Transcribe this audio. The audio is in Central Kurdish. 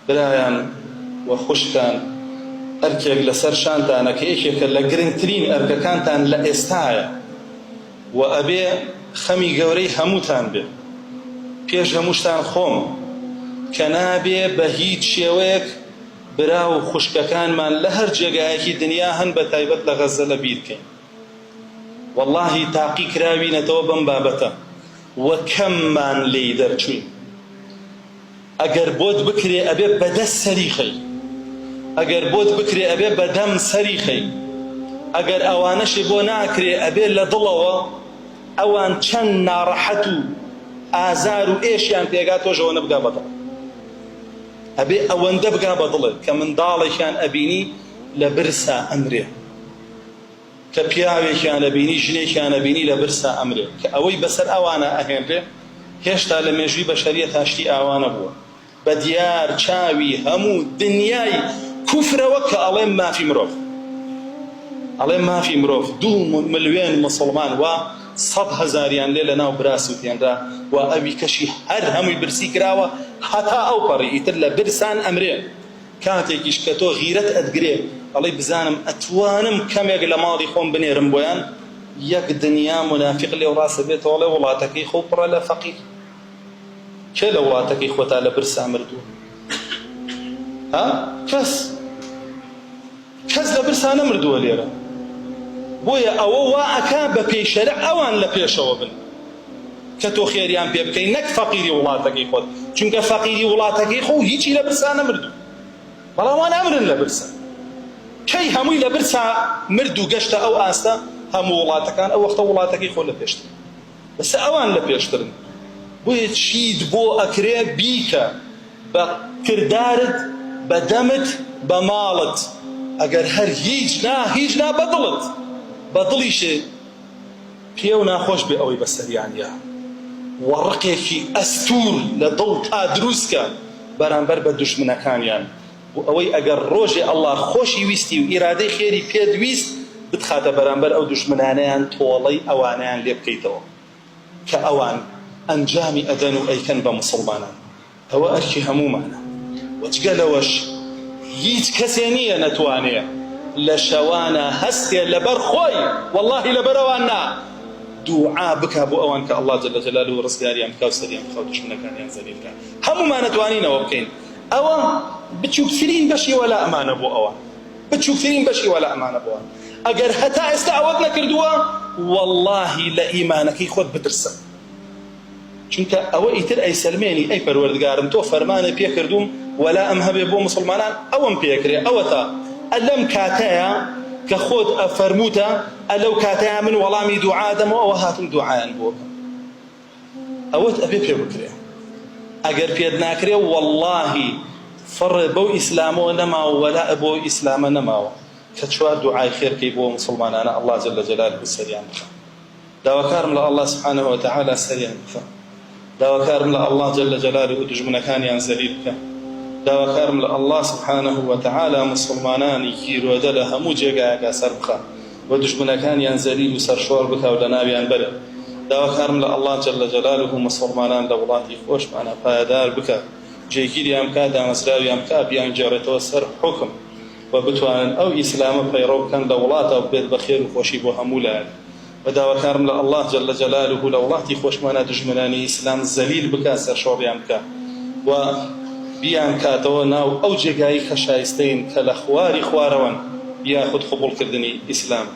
برایان و خوشکان ئەرکێک لەسەر شانتانە کە یەکێکە لە گرنگترین ئەرکەکانتان لە ئێستایە و ئەبێ خەمی گەورەی هەمووتان بێ. پێش هەمووشتان خۆم کە نابێ بە هیچ شێوەیەک برا و خوشکەکانمان لە هەر جێگایەکی دنیا هەن بە تایبەت لە غەزە لە بیر بکەین. واللهی تاقی کراوینەتەوە بەم بابەتە و کەممان لێی دەرچووین. ئەگەر بۆت بکرێ ئەبێ بەدەست سەریخەی، ئەگەر بۆت بکرێ ئەبێ بەدەم سەریخەی، ئەگەر ئەوانەشی بۆ ناکرێ ئەبێ لە دڵەوە ئەوان چەند ناڕەحەت و ئازار و ئێشیان پێگا تۆژەوە نەبگا بەدڵ، ئەبێ ئەوەندە بگا بەدڵت کە منداڵێکیان ئەبینی لە برسا ئەمرێ، کە پیاوێکیان ئەبینی ژنێکیان ئەبینی لە برسا ئەمرێ، کە ئەوەی بەسەر ئەوانە ئەهێنرێ هێشتا لە مێژووی بەشەریەت هاشتی ئاوانە بووە. بە دیار چاوی هەموو دنیای کوفرەوە کە ئەڵێم مافی مرۆڤ، ئەڵێم مافی مرۆڤ. 2 ملیۆن مسڵمان و 100,000یان لێ لە ناو براسووتێنرا و ئەوی کەشی هەر هەمووی برسی کراوە هەتا ئەو پەڕی ئیتر لە برسان ئەمرێ. کاتێکیش کە تۆ غیرەت ئەدگرێ ئەڵێ بزانم ئەتوانم کەمێک لە ماڵی خۆم بنێرم بۆیان، یەک دنیا منافق لێو ڕاستە بێتەوە ئەڵێ وڵاتەکەی خۆ پڕە لە فەقیر. کێ لە وڵاتەکەی خۆتا لە برسا مردووە؟ کەس لە برسا نەمردووە لێرە. بۆیە ئەوە وا ئەکا بە پێی شەرع ئەوان لە پێشەوە بن کە تۆ خێریان پێ بکەین، نەک فەقیری وڵاتەکەی خۆت، چونکە فەقیری وڵاتەکەی خۆ هیچی لە برسا نەمردوو، بەڵام وان ئەمرن لە برسا. کەی هەمووی لە برسا مرد و گەشتە ئەو ئاستە هەموو وڵاتەکان ئەو وەختە وڵاتەکەی خۆ لە پێشتر، بەسە ئەوان لە پێشترن. بۆیە چیت بۆ ئەکرێ بیکە بە کردارت، بە دەمت، بە ماڵت. ئەگەر هەر هیچ نا بەدڵت، بەدڵیشێ پێ و ناخۆش بێ ئەوەی بەسەریانیا وەڕقێکی ئەستور لە دڵ تا دروستکە بەرامبەر بە دوژمنەکانیان. و ئەوەی ئەگەر ڕۆژێ ئەڵڵا خۆشی ویستی و ئیرادەی خێری پێدویست بتخاتە بەرامبەر ئەو دوژمنانەیان تۆڵەی ئەوانیان لێ بکەیتەوە کە ئەوان ئەنجامی ئەدەن و ئەیکەن بە مسڵمانان. ئەوە ئەرکی هەمومانە. وەجگە لەوەش هیچ کەسێ نییە نەتوانێ لە شەوانە هەستێ لەبەر خۆی، وەڵڵاهی لەبەرەوان نا، دوعا بکا بۆ ئەوان کە ئەڵڵا جەل جەلالوهو ڕزگاریان بکا و سەریان بخا و دوژمنەکانیان زەلیل بکا. هەموومان نەتوانینەوە بکەین. ئەوە بچووکترین بەشی وەلا ئەمانە بۆ ئەوە، بچووکترین بەشی وەلا ئەمانە بۆ ئەوە. ئەگەر هەتا ئێستا ئەوەت نەکردووە وەڵڵاهی لە ئیمانەکەی خۆت بترسە، چونکە ئەوە ئیتر ئەی سەلمێنی ئەی پەروەردگارم تۆ فەرمانە پێ کردوم وەلا ئەم هەبێ بۆ مسڵمانان ئەوەم پێکرێ. ئەوە تا ئەلەم کاتەیە کە خۆت ئەفەرموتە ئەلەو کاتەیە من وەڵامی دوعادەمەوە ئەوە هاتم دوعایان بۆ بکەم، ئەوەت ئەبێ پێ بکرێ. ئەگەر پێت ناکرێ وەڵڵاهی فڕ بەو ئیسلامەوە نەماوە وەلا بۆ ئیسلامە نەماوە کە چوار دوعای خێرکەی بۆ مسڵمانانە ئەڵڵا جەل جەلالوهو سەریان بخە. داواکارم لە ئەڵڵا سبحانه وتعالى سەریان بخە. داواکارم لە ئەڵڵا جەل جەلالوهو دوژمنەکانیان زەلیل بکە. داواکارم لە ئەڵڵا سبحانه وتعالى مسلمانانی گیرۆدە لە هەموو جێگایەکە سەر بخە و دوژمنەکانیان زەلیل و سەرشۆڕ بکە و لە ناویان بەرە. داواکارم لە ئەڵڵا جەل جەلالوهو مسلمانان لە وڵاتی خۆشمانە پایەدار بکە، جێگیریان بکە، دامەزراویان بکە، بیانگێڕێتەوە سەر حوکم و بتوانن ئەو ئیسلامە پەیڕۆ بکەن لە وڵاتە بێت بە خێر و خۆشی بۆ هەموو لایەن. و داواکارم لە ئەڵڵا جەل جەلالوهو لە وڵاتی خۆشمانە دوژمنانی ئیسلام زەلیل بکە، سەرشۆڕیان بکە و بیان کاتەوە ناو ئەو جێگایی خەشایستەین کە لە خواری خوارەوەن یاخود قبوڵکردنی ئیسلام.